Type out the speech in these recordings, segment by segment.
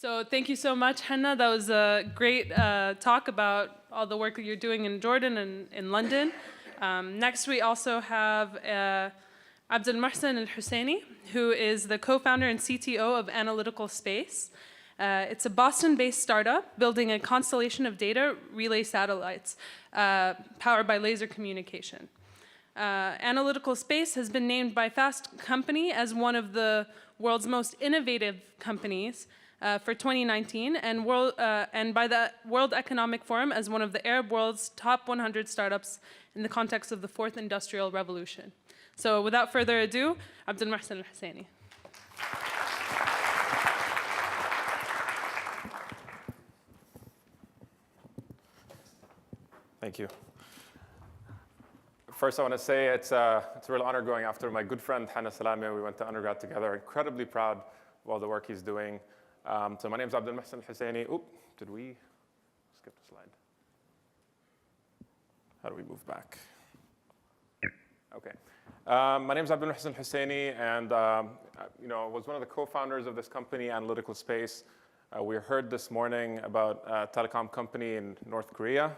So thank you so much, Henna. That was a great talk about all the work that you're doing in Jordan and in London. Next, we also have Abdul Mohsen Al-Huseini, who is the co-founder and CTO of Analytical Space. It's a Boston-based startup building a constellation of data relay satellites powered by laser communication. Analytical Space has been named by Fast Company as one of the world's most innovative companies for 2019, and by the World Economic Forum as one of the Arab world's top 100 startups in the context of the fourth industrial revolution. So without further ado, Abdul Mohsen Al-Huseini. Thank you. First, I want to say it's a real honor going after my good friend, Hanna Salami. We went to undergrad together. Incredibly proud of all the work he's doing. So my name is Abdul Mohsen Al-Huseini. Oop, did we skip the slide? How do we move back? OK. My name is Abdul Mohsen Al-Huseini, and was one of the co-founders of this company, Analytical Space. We heard this morning about a telecom company in North Korea.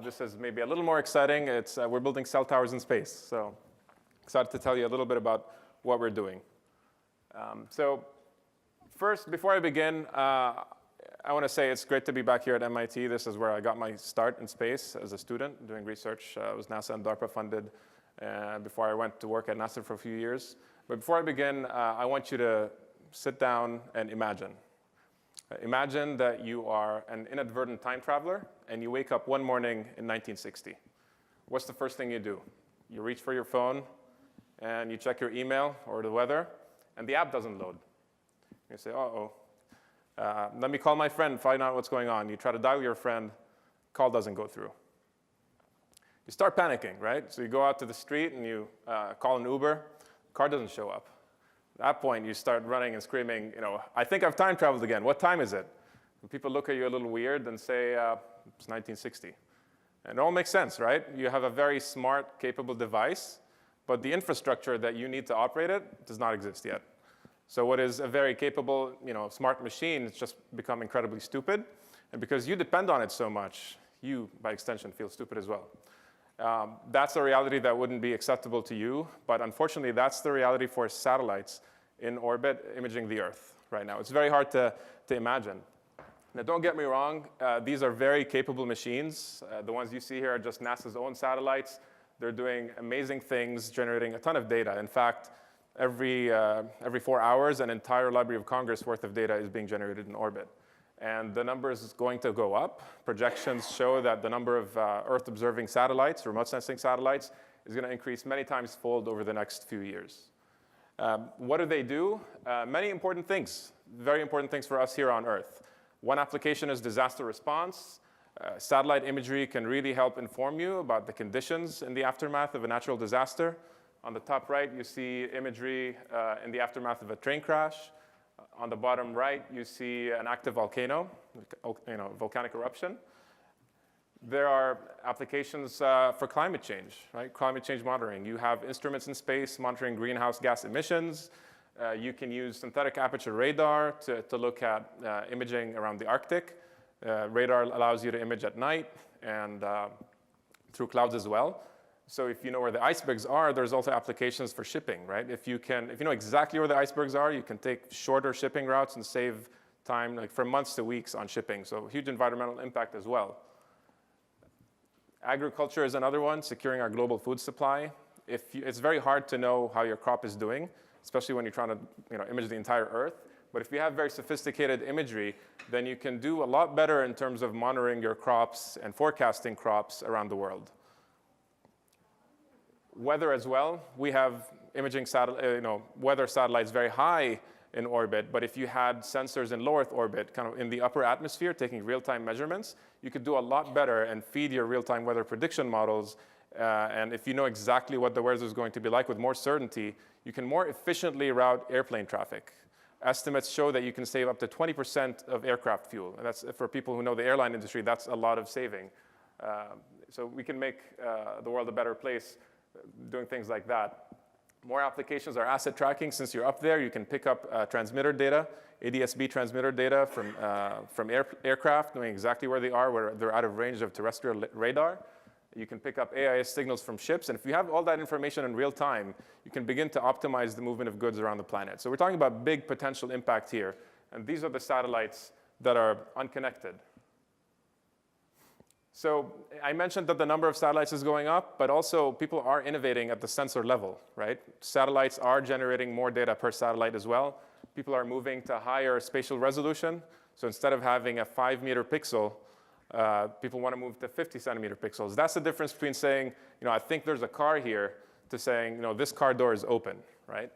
This is maybe a little more exciting. We're building cell towers in space. So excited to tell you a little bit about what we're doing. So first, before I begin, I want to say it's great to be back here at MIT. This is where I got my start in space as a student doing research. I was NASA and DARPA funded before I went to work at NASA for a few years. But before I begin, I want you to sit down and imagine. Imagine that you are an inadvertent time traveler and you wake up one morning in 1960. What's the first thing you do? You reach for your phone and you check your email or the weather, and the app doesn't load. You say, uh-oh. Let me call my friend, find out what's going on. You try to dial your friend, call doesn't go through. You start panicking, right? So you go out to the street and you call an Uber, car doesn't show up. At that point, you start running and screaming, I think I've time traveled again. What time is it? And people look at you a little weird and say, it's 1960. And it all makes sense, right? You have a very smart, capable device, but the infrastructure that you need to operate it does not exist yet. So what is a very capable, smart machine has just become incredibly stupid. And because you depend on it so much, you, by extension, feel stupid as well. That's a reality that wouldn't be acceptable to you. But unfortunately, that's the reality for satellites in orbit imaging the Earth right now. It's very hard to imagine. Now, don't get me wrong. These are very capable machines. The ones you see here are just NASA's own satellites. They're doing amazing things, generating a ton of data. In fact, every 4 hours, an entire Library of Congress worth of data is being generated in orbit. And the number is going to go up. Projections show that the number of Earth-observing satellites, remote sensing satellites, is going to increase many times fold over the next few years. What do they do? Many important things, very important things for us here on Earth. One application is disaster response. Satellite imagery can really help inform you about the conditions in the aftermath of a natural disaster. On the top right, you see imagery in the aftermath of a train crash. On the bottom right, you see an active volcano, volcanic eruption. There are applications for climate change, right? Climate change monitoring. You have instruments in space monitoring greenhouse gas emissions. You can use synthetic aperture radar to look at imaging around the Arctic. Radar allows you to image at night and through clouds as well. So if you know where the icebergs are, there's also applications for shipping, right? If you know exactly where the icebergs are, you can take shorter shipping routes and save time, like from months to weeks on shipping. So huge environmental impact as well. Agriculture is another one, securing our global food supply. It's very hard to know how your crop is doing, especially when you're trying to image the entire Earth. But if you have very sophisticated imagery, then you can do a lot better in terms of monitoring your crops and forecasting crops around the world. Weather as well. We have imaging weather satellites very high in orbit, but if you had sensors in low Earth orbit, kind of in the upper atmosphere, taking real-time measurements, you could do a lot better and feed your real-time weather prediction models. And if you know exactly what the weather is going to be like with more certainty, you can more efficiently route airplane traffic. Estimates show that you can save up to 20% of aircraft fuel. And that's, for people who know the airline industry, that's a lot of saving. So we can make the world a better place doing things like that. More applications are asset tracking. Since you're up there, you can pick up transmitter data, ADS-B transmitter data from aircraft, knowing exactly where they are, where they're out of range of terrestrial radar. You can pick up AIS signals from ships. And if you have all that information in real time, you can begin to optimize the movement of goods around the planet. So we're talking about big potential impact here. And these are the satellites that are unconnected. So I mentioned that the number of satellites is going up, but also people are innovating at the sensor level, right? Satellites are generating more data per satellite as well. People are moving to higher spatial resolution. So instead of having a 5-meter pixel, people want to move to 50-centimeter pixels. That's the difference between saying, I think there's a car here, to saying, this car door is open, right?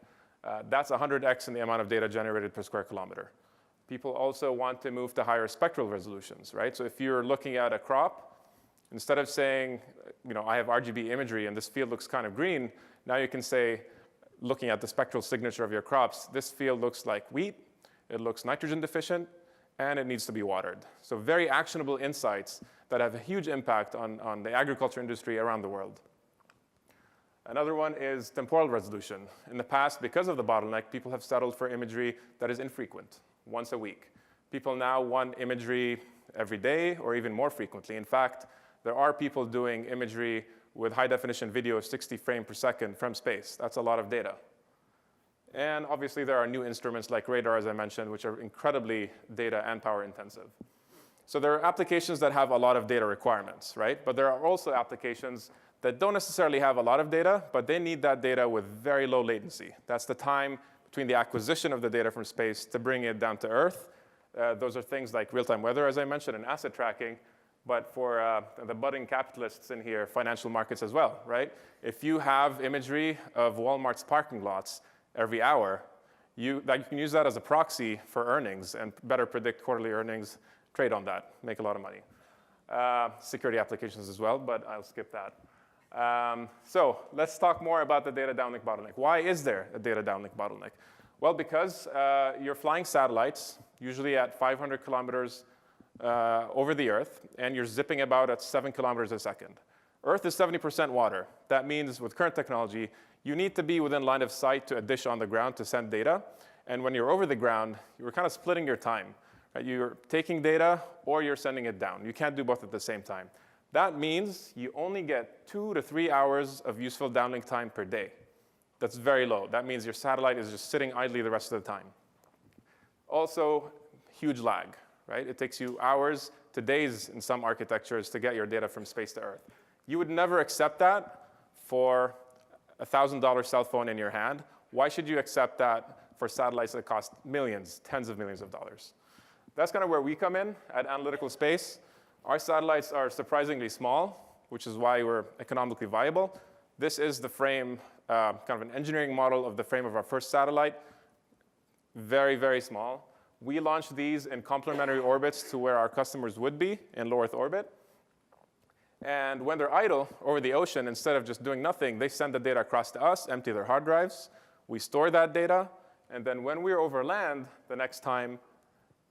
That's 100x in the amount of data generated per square kilometer. People also want to move to higher spectral resolutions, right? So if you're looking at a crop, instead of saying, I have RGB imagery and this field looks kind of green, now you can say, looking at the spectral signature of your crops, this field looks like wheat, it looks nitrogen deficient, and it needs to be watered. So very actionable insights that have a huge impact on the agriculture industry around the world. Another one is temporal resolution. In the past, because of the bottleneck, people have settled for imagery that is infrequent, once a week. People now want imagery every day or even more frequently. In fact, there are people doing imagery with high-definition video of 60 frames per second from space. That's a lot of data. And obviously, there are new instruments like radar, as I mentioned, which are incredibly data and power intensive. So there are applications that have a lot of data requirements, right? But there are also applications that don't necessarily have a lot of data, but they need that data with very low latency. That's the time between the acquisition of the data from space to bring it down to Earth. Those are things like real-time weather, as I mentioned, and asset tracking. But for the budding capitalists in here, financial markets as well, right? If you have imagery of Walmart's parking lots every hour, you can use that as a proxy for earnings and better predict quarterly earnings, trade on that, make a lot of money. Security applications as well, but I'll skip that. So let's talk more about the data downlink bottleneck. Why is there a data downlink bottleneck? Well, because you're flying satellites, usually at 500 kilometers over the Earth, and you're zipping about at 7 kilometers a second. Earth is 70% water. That means with current technology, you need to be within line of sight to a dish on the ground to send data. And when you're over the ground, you're kind of splitting your time. Right? You're taking data or you're sending it down. You can't do both at the same time. That means you only get 2 to 3 hours of useful downlink time per day. That's very low. That means your satellite is just sitting idly the rest of the time. Also, huge lag. Right? It takes you hours to days in some architectures to get your data from space to Earth. You would never accept that for a $1,000 cell phone in your hand. Why should you accept that for satellites that cost millions, tens of millions of dollars? That's kind of where we come in at Analytical Space. Our satellites are surprisingly small, which is why we're economically viable. This is the frame, kind of an engineering model of the frame of our first satellite. Very, very small. We launch these in complementary orbits to where our customers would be in low Earth orbit. And when they're idle over the ocean, instead of just doing nothing, they send the data across to us, empty their hard drives. We store that data. And then when we're over land the next time,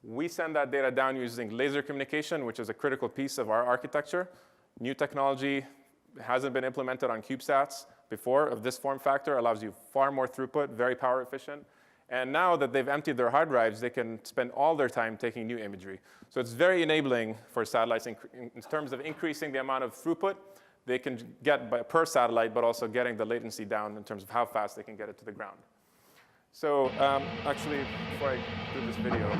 we send that data down using laser communication, which is a critical piece of our architecture. New technology hasn't been implemented on CubeSats before of this form factor, allows you far more throughput, very power efficient. And now that they've emptied their hard drives, they can spend all their time taking new imagery. So it's very enabling for satellites in terms of increasing the amount of throughput they can get per satellite, but also getting the latency down in terms of how fast they can get it to the ground. So actually, before I do this video, a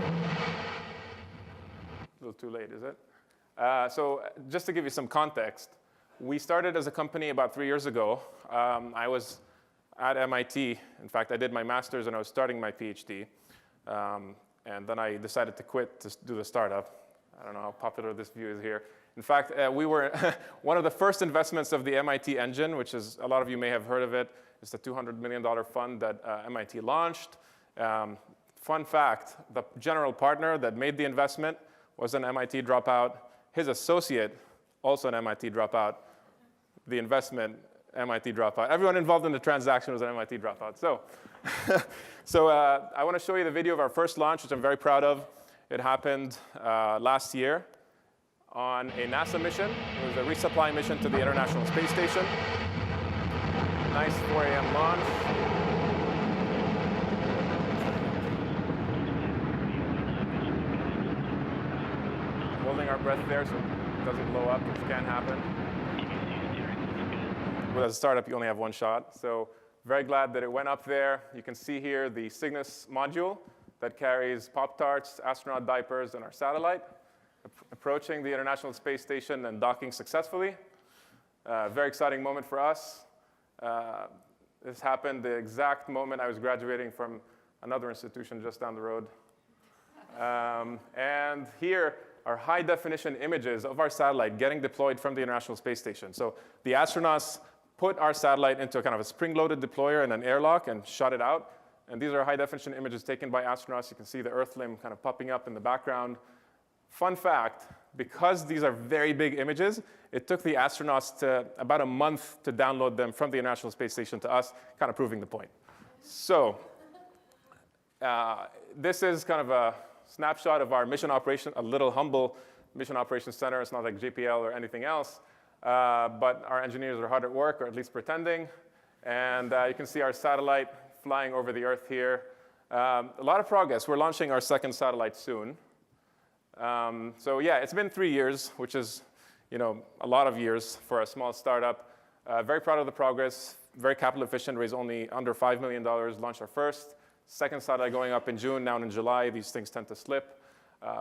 little too late, is it? So just to give you some context, we started as a company about 3 years ago. I was at MIT. In fact, I did my master's and I was starting my PhD. And then I decided to quit to do the startup. I don't know how popular this view is here. In fact, we were one of the first investments of the MIT engine, which is, a lot of you may have heard of it. It's the $200 million fund that MIT launched. Fun fact, the general partner that made the investment was an MIT dropout. His associate, also an MIT dropout. The investment, MIT dropout. Everyone involved in the transaction was an MIT dropout. So, I want to show you the video of our first launch, which I'm very proud of. It happened last year on a NASA mission. It was a resupply mission to the International Space Station. nice 4 a.m. launch. Holding our breath there so it doesn't blow up, which can happen. Well, as a startup, you only have one shot. So very glad that it went up there. You can see here the Cygnus module that carries Pop-Tarts, astronaut diapers, and our satellite, approaching the International Space Station and docking successfully. Very exciting moment for us. This happened the exact moment I was graduating from another institution just down the road. And here are high-definition images of our satellite getting deployed from the International Space Station. So the astronauts put our satellite into a kind of a spring-loaded deployer and an airlock and shot it out. And these are high-definition images taken by astronauts. You can see the Earth limb kind of popping up in the background. Fun fact, because these are very big images, it took the astronauts about a month to download them from the International Space Station to us, kind of proving the point. So this is kind of a snapshot of our mission operation, a little humble mission operations center. It's not like JPL or anything else. But our engineers are hard at work, or at least pretending. And you can see our satellite flying over the Earth here. A lot of progress. We're launching our second satellite soon. So yeah, it's been 3 years, which is a lot of years for a small startup. Very proud of the progress. Very capital efficient, raised only under $5 million, launched our first. Second satellite going up in June, now in July. These things tend to slip.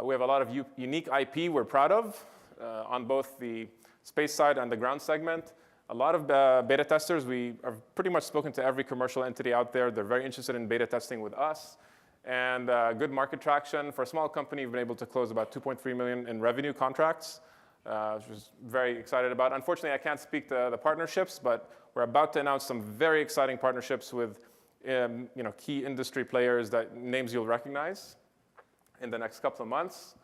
We have a lot of unique IP we're proud of on both the space side and the ground segment. A lot of beta testers. We have pretty much spoken to every commercial entity out there. They're very interested in beta testing with us. And good market traction. For a small company, we've been able to close about $2.3 million in revenue contracts, which was very excited about. Unfortunately, I can't speak to the partnerships, but we're about to announce some very exciting partnerships with key industry players, names you'll recognize in the next couple of months.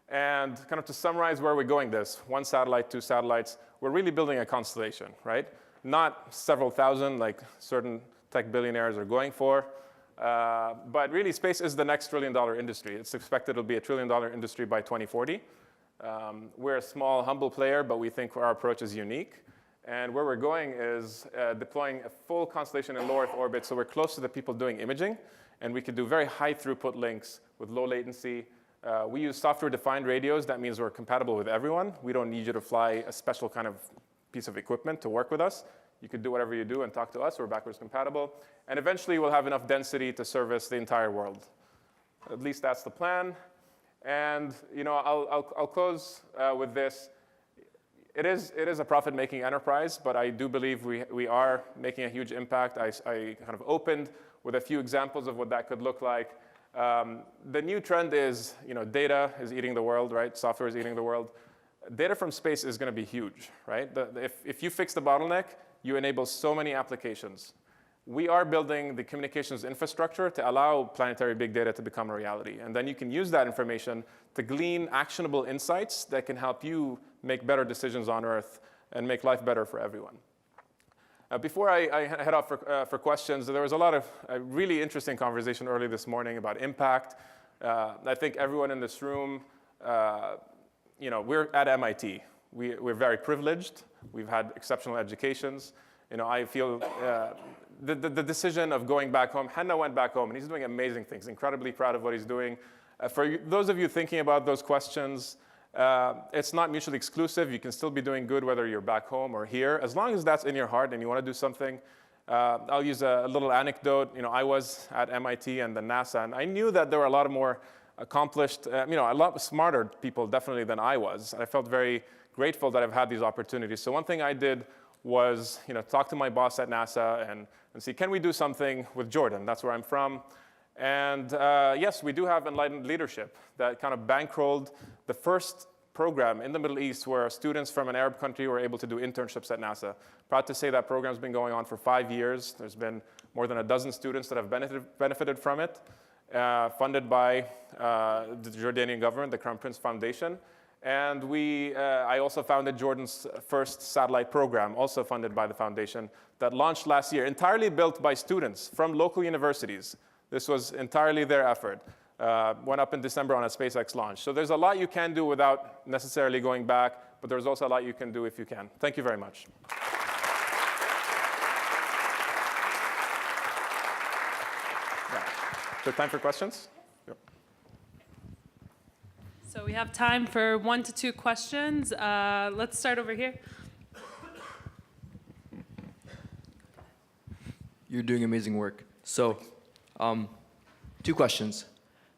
And kind of to summarize where we're going this, 1 satellite, 2 satellites, we're really building a constellation, right? Not several thousand like certain tech billionaires are going for. But really, space is the next trillion-dollar industry. It's expected it'll be a trillion-dollar industry by 2040. We're a small, humble player, but we think our approach is unique. And where we're going is deploying a full constellation in low Earth orbit, so we're close to the people doing imaging. And we can do very high throughput links with low latency. We use software-defined radios. That means we're compatible with everyone. We don't need you to fly a special kind of piece of equipment to work with us. You could do whatever you do and talk to us. We're backwards compatible. And eventually, we'll have enough density to service the entire world. At least that's the plan. And I'll close with this. It is a profit-making enterprise, but I do believe we are making a huge impact. I kind of opened with a few examples of what that could look like. The new trend is, data is eating the world, right? Software is eating the world. Data from space is going to be huge, right? If you fix the bottleneck, you enable so many applications. We are building the communications infrastructure to allow planetary big data to become a reality. And then you can use that information to glean actionable insights that can help you make better decisions on Earth and make life better for everyone. Before I head off for questions, there was a really interesting conversation early this morning about impact. I think everyone in this room, we're at MIT. We're very privileged. We've had exceptional educations. I feel the decision of going back home, Hanna went back home, and he's doing amazing things, incredibly proud of what he's doing. For those of you thinking about those questions, it's not mutually exclusive. You can still be doing good whether you're back home or here, as long as that's in your heart and you want to do something. I'll use a little anecdote. I was at MIT and then NASA, and I knew that there were a lot more accomplished, a lot smarter people definitely than I was. I felt very grateful that I've had these opportunities. So one thing I did was talk to my boss at NASA and see, can we do something with Jordan? That's where I'm from. And yes, we do have enlightened leadership that kind of bankrolled the first program in the Middle East where students from an Arab country were able to do internships at NASA. Proud to say that program's been going on for 5 years. There's been more than a dozen students that have benefited from it, funded by the Jordanian government, the Crown Prince Foundation. And I also founded Jordan's first satellite program, also funded by the foundation, that launched last year, entirely built by students from local universities. This was entirely their effort. Went up in December on a SpaceX launch. So there's a lot you can do without necessarily going back, but there's also a lot you can do if you can. Thank you very much. Yeah. Is there time for questions? Yep. So we have time for 1 to 2 questions. Let's start over here. You're doing amazing work. So, 2 questions.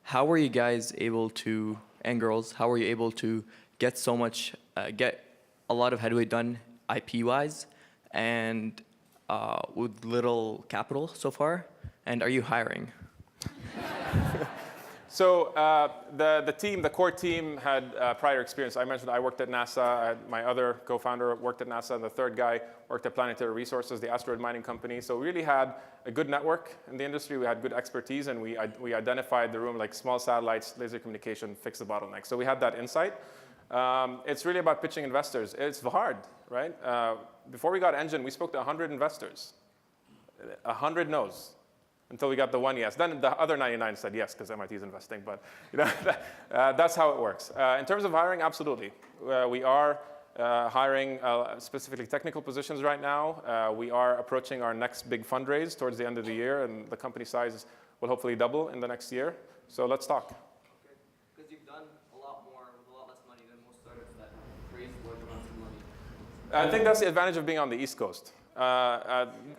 How were you guys able to, and girls, how were you able to get so much, get a lot of headway done IP-wise and with little capital so far? And are you hiring? So the core team had prior experience. I mentioned I worked at NASA. My other co-founder worked at NASA, and the third guy worked at Planetary Resources, the asteroid mining company. So we really had a good network in the industry. We had good expertise, and we identified the room like small satellites, laser communication, fix the bottleneck. So we had that insight. It's really about pitching investors. It's hard, right? Before we got Engine, we spoke to 100 investors. 100 no's. Until we got the one yes. Then the other 99 said yes, because MIT is investing. But that's how it works. In terms of hiring, absolutely. We are hiring specifically technical positions right now. We are approaching our next big fundraise towards the end of the year, and the company size will hopefully double in the next year. So let's talk. Okay. Because you've done a lot more with a lot less money than most startups that raise large amounts of money. I think that's the advantage of being on the East Coast.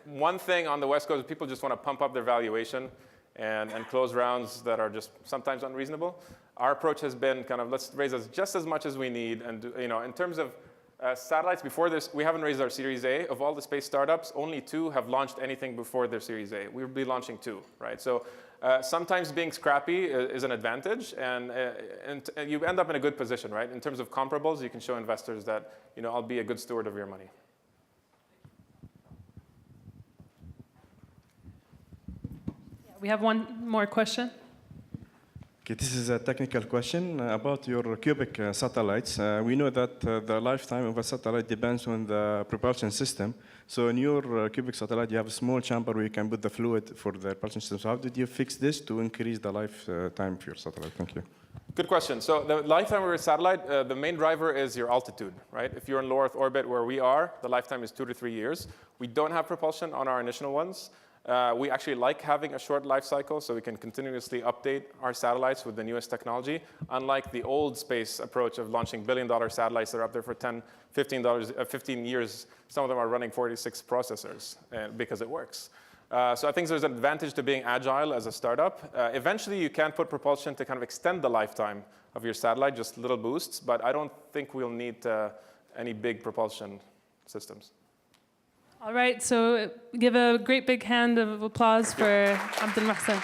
One thing on the West Coast is people just want to pump up their valuation and close rounds that are just sometimes unreasonable. Our approach has been kind of let's raise just as much as we need. And in terms of satellites, before this, we haven't raised our Series A. Of all the space startups, only 2 have launched anything before their Series A. We'll be launching 2, right? So sometimes being scrappy is an advantage, and you end up in a good position, right? In terms of comparables, you can show investors that I'll be a good steward of your money. We have one more question. Okay, this is a technical question about your cubic satellites. We know that the lifetime of a satellite depends on the propulsion system. So in your cubic satellite, you have a small chamber where you can put the fluid for the propulsion system. So how did you fix this to increase the lifetime of your satellite? Thank you. Good question. So the lifetime of your satellite, the main driver is your altitude, right? If you're in low Earth orbit where we are, the lifetime is 2 to 3 years. We don't have propulsion on our initial ones. We actually like having a short life cycle so we can continuously update our satellites with the newest technology, unlike the old space approach of launching billion-dollar satellites that are up there for 10, 15 years. Some of them are running 46 processors because it works. So I think there's an advantage to being agile as a startup. Eventually, you can put propulsion to kind of extend the lifetime of your satellite, just little boosts, but I don't think we'll need any big propulsion systems. All right, so give a great big hand of applause for Abdul Mohsen.